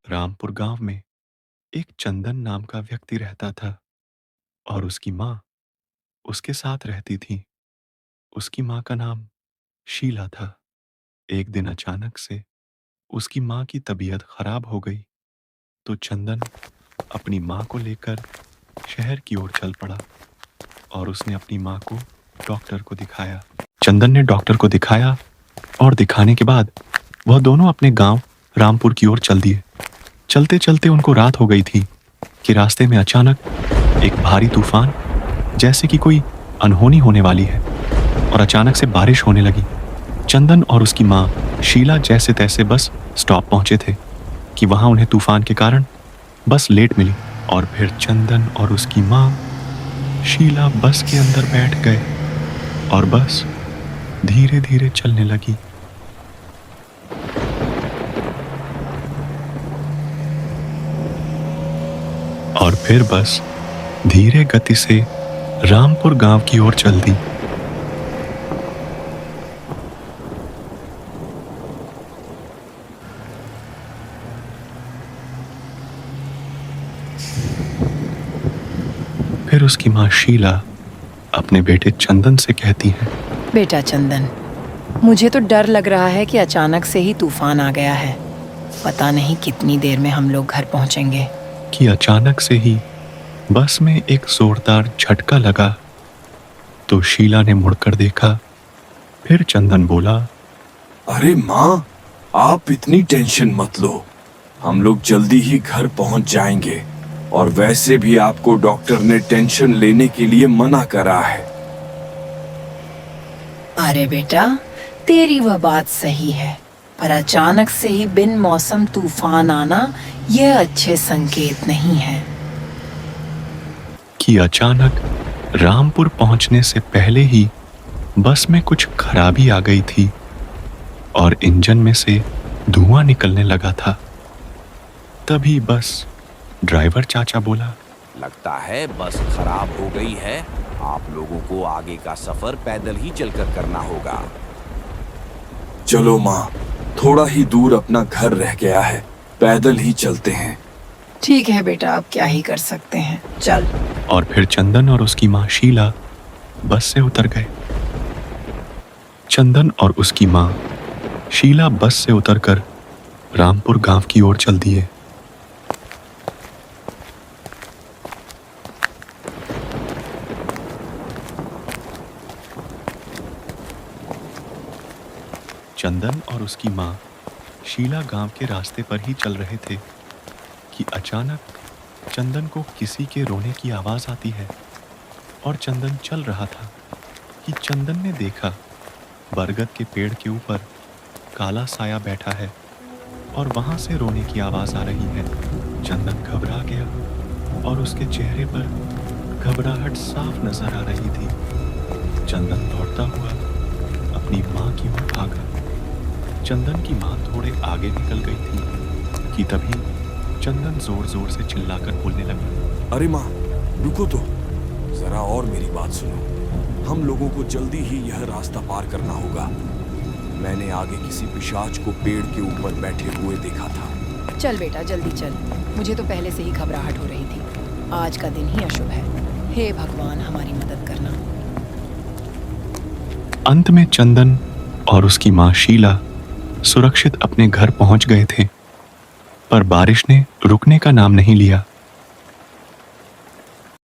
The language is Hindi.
रामपुर गांव में एक चंदन नाम का व्यक्ति रहता था और उसकी माँ उसके साथ रहती थी। उसकी माँ का नाम शीला था। एक दिन अचानक से उसकी माँ की तबीयत खराब हो गई, तो चंदन अपनी माँ को लेकर शहर की ओर चल पड़ा और उसने अपनी माँ को डॉक्टर को दिखाया। चंदन ने डॉक्टर को दिखाया और दिखाने के बाद वह दोनों अपने गांव रामपुर की ओर चल दिए। चलते चलते उनको रात हो गई थी कि रास्ते में अचानक एक भारी तूफान, जैसे कि कोई अनहोनी होने वाली है, और अचानक से बारिश होने लगी। चंदन और उसकी माँ शीला जैसे तैसे बस स्टॉप पहुंचे थे कि वहां उन्हें तूफान के कारण बस लेट मिली। और फिर चंदन और उसकी माँ शीला बस के अंदर बैठ गए और बस धीरे धीरे चलने लगी। और फिर बस धीरे गति से रामपुर गांव की ओर चल दी। फिर उसकी माँ शीला अपने बेटे चंदन से कहती है, बेटा चंदन, मुझे तो डर लग रहा है कि अचानक से ही तूफान आ गया है। पता नहीं कितनी देर में हम लोग घर पहुंचेंगे। कि अचानक से ही बस में एक जोरदार झटका लगा। तो शीला ने मुड़कर देखा। फिर चंदन बोला, अरे माँ, आप इतनी टेंशन मत लो, हम लोग जल्दी ही घर पहुंच जाएंगे। और वैसे भी आपको डॉक्टर ने टेंशन लेने के लिए मना करा है। अरे बेटा, तेरी वह बात सही है, पर अचानक से ही बिन मौसम तूफान आना यह अच्छे संकेत नहीं है। कि अचानक रामपुर पहुंचने से पहले ही बस में कुछ खराबी आ गई थी और इंजन में से धुआं निकलने लगा था। तभी बस ड्राइवर चाचा बोला, लगता है बस खराब हो गई है। आप लोगों को आगे का सफर पैदल ही चलकर करना होगा। चलो माँ, थोड़ा ही दूर अपना घर रह गया है, पैदल ही चलते हैं। ठीक है बेटा, अब क्या ही कर सकते हैं, चल। और फिर चंदन और उसकी माँ शीला बस से उतर गए। चंदन और उसकी माँ शीला बस से उतरकर रामपुर गांव की ओर चल दिए। चंदन और उसकी माँ शीला गांव के रास्ते पर ही चल रहे थे कि अचानक चंदन को किसी के रोने की आवाज आती है। और चंदन चल रहा था कि चंदन ने देखा बरगद के पेड़ के ऊपर काला साया बैठा है और वहां से रोने की आवाज आ रही है। चंदन घबरा गया और उसके चेहरे पर घबराहट साफ नजर आ रही थी। चंदन दौड़ता हुआ अपनी माँ की ओर भागा। चंदन की माँ थोड़े आगे निकल गई थी कि तभी चंदन जोर जोर से चिल्लाकर बोलने लगा, अरे माँ, रुको तो, जरा और मेरी बात सुनो। हम लोगों को जल्दी ही यह रास्ता पार करना होगा। मैंने आगे किसी पिशाच को पेड़ के ऊपर बैठे हुए देखा था। चल बेटा, जल्दी चल। मुझे तो पहले से ही घबराहट हो रही थी। आज का दिन ही अशुभ है। हे भगवान, हमारी मदद करना। अंत में चंदन और उसकी माँ शीला सुरक्षित अपने घर पहुंच गए थे, पर बारिश ने रुकने का नाम नहीं लिया।